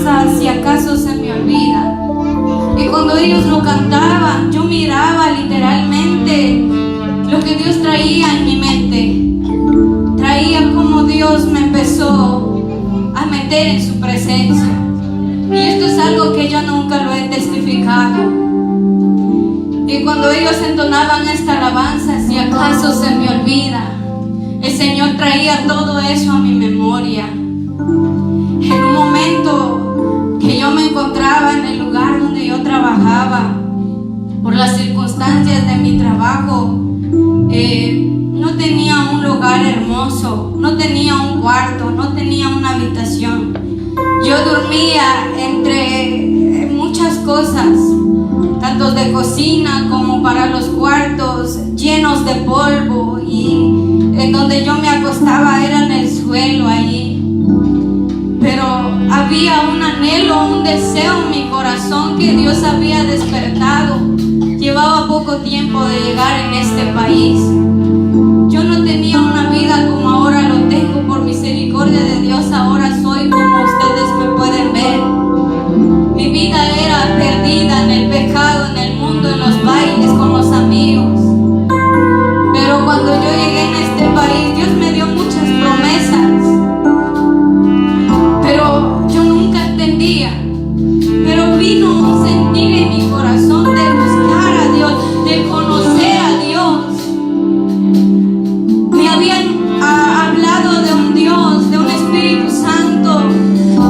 alabanza, si acaso se me olvida. Y cuando ellos lo cantaban, yo miraba literalmente lo que Dios traía en mi mente. Traía como Dios me empezó a meter en su presencia. Y esto es algo que yo nunca lo he testificado. Y cuando ellos entonaban esta alabanza, si acaso se me olvida, el Señor traía todo eso a mi memoria. En un momento que yo me encontraba en el lugar donde yo trabajaba, por las circunstancias de mi trabajo, no tenía un lugar hermoso, no tenía un cuarto, no tenía una habitación. Yo dormía entre muchas cosas, tanto de cocina como para los cuartos, llenos de polvo, y en donde yo me acostaba era en el suelo allí. Pero había un anhelo, un deseo en mi corazón que Dios había despertado. Llevaba poco tiempo de llegar en este país. Yo no tenía una vida como ahora lo tengo. Por misericordia de Dios ahora soy como ustedes me pueden ver. Mi vida era perdida en el pecado, en el mundo, en los bailes, con los amigos. Pero cuando yo llegué en este país, Dios me dio muchas promesas. Pero yo nunca entendía. Pero vino un sentir en mi corazón de buscar a Dios, de conocer a Dios. Me habían hablado de un Dios, de un Espíritu Santo,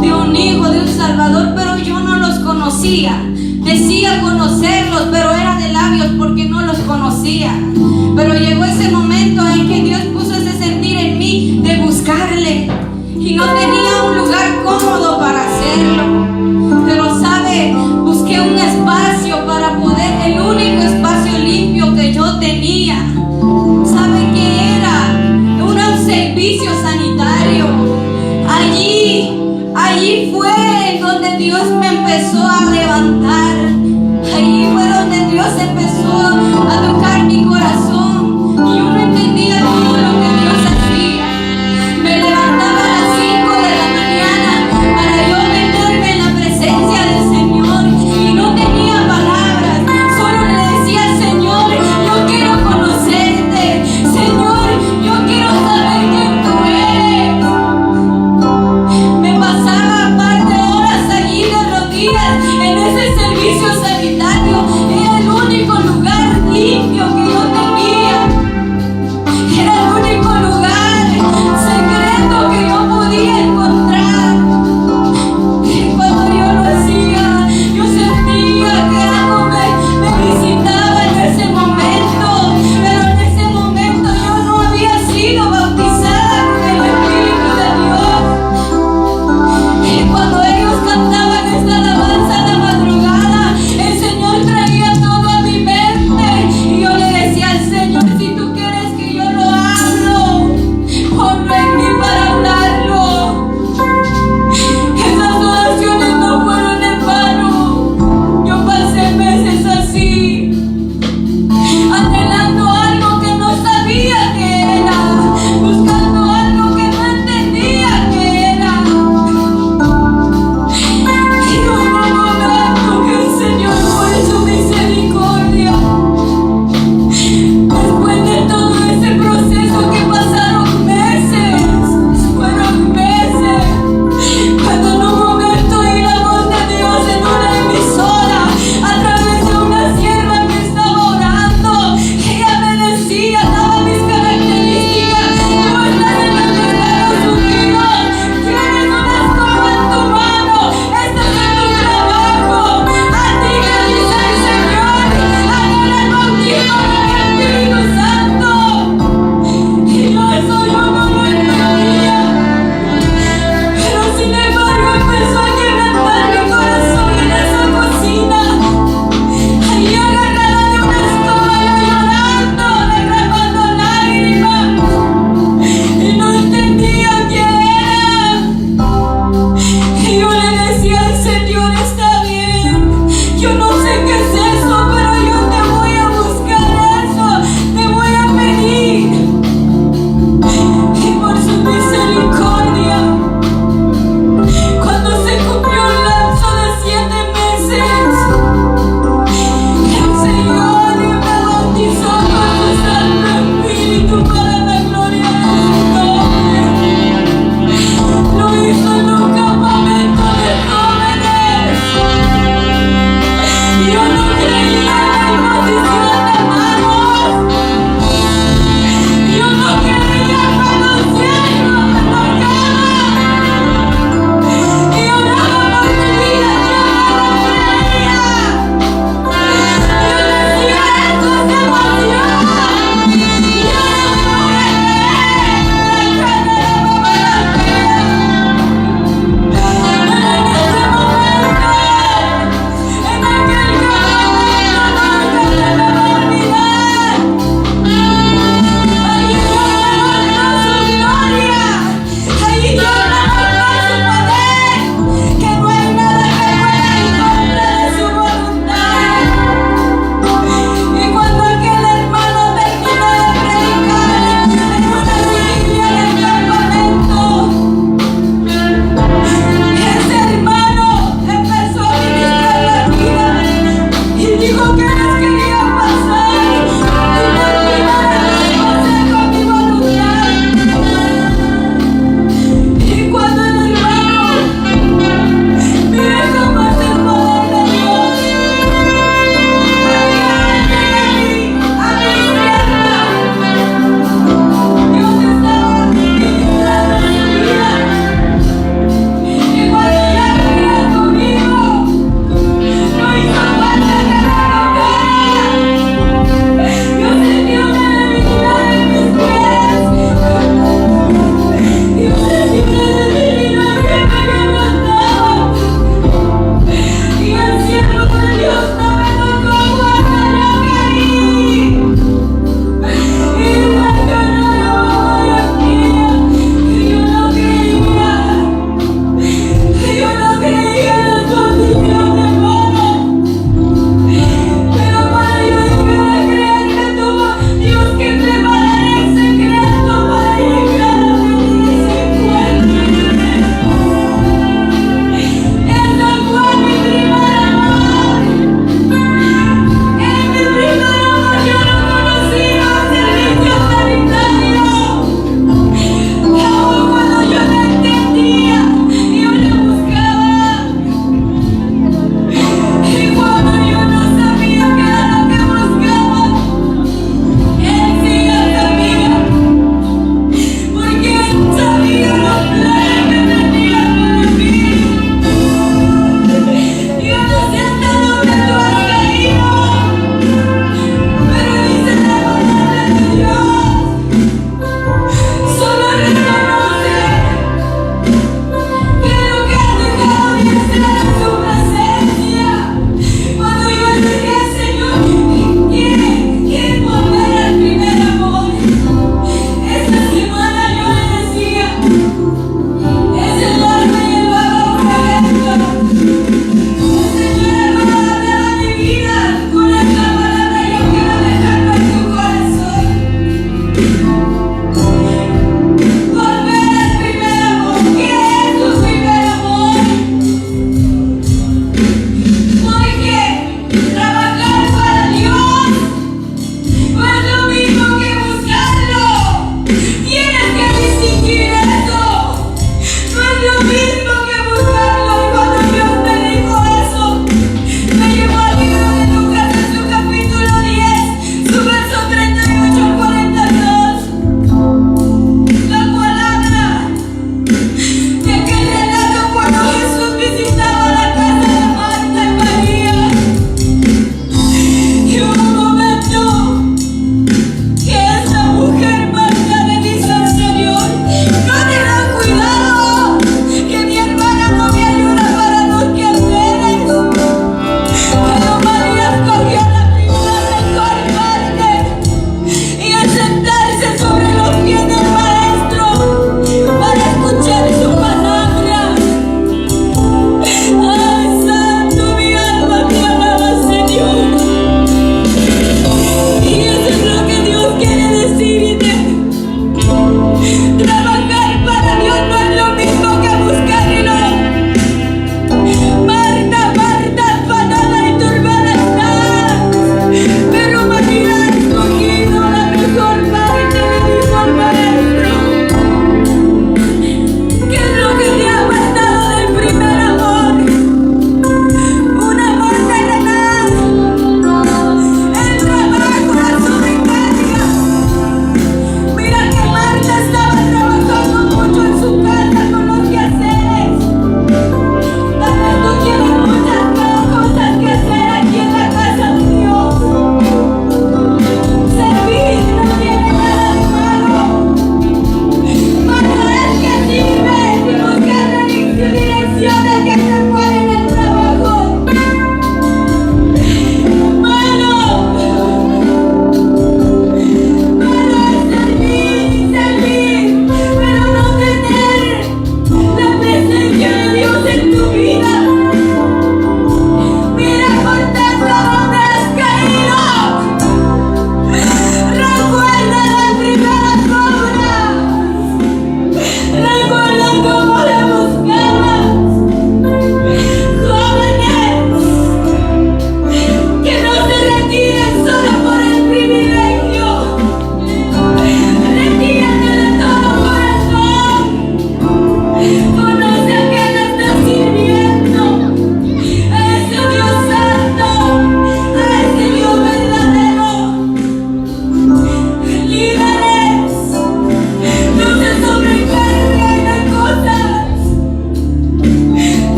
de un Hijo, de un Salvador, pero yo no los conocía. Decía conocerlos, pero era de labios porque no los conocía. Pero llegó ese momento en que Dios puso ese sentir en mí de buscarle. Y no tenía un lugar cómodo para hacerlo. Pero sabe, busqué un espacio para poder, el único espacio limpio que yo tenía. ¿Sabe qué era? Un servicio sanitario. Allí fue donde Dios me empezó a levantar. Allí fue donde Dios empezó a tocar mi corazón. Y yo no entendía todo lo que Dios hacía. Me levantaba a las 5 de la mañana para yo meterme en la presencia del Señor. Y no tenía palabras. Solo le decía al Señor, yo quiero conocerte. Señor, yo quiero saber quién tú eres. Me pasaba par de horas allí de rodillas en ese servicio sanitario. Era el único lugar limpio que yo tenía. Era el único lugar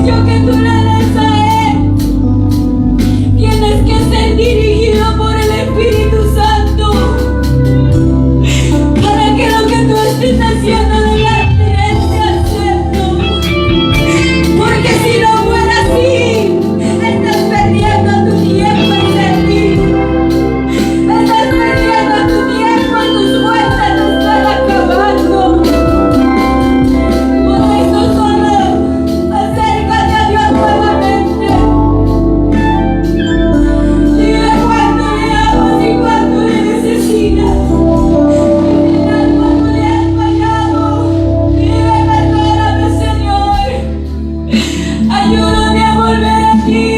bendición que tú le des a Él, tienes que ser dirigido por el Espíritu Santo para que lo que tú estés haciendo delante de Él sea acepto. Porque si no fuera así, estás perdiendo tu tiempo en servir. Estás perdiendo tu tiempo, tus fuerzas te están acabando. Por eso solo acércate a Dios nuevamente. Dile cuánto le amas y cuánto le necesitas. Dile cuánto le has fallado. Dile perdóname, Señor. Ayúdame a volver a ti.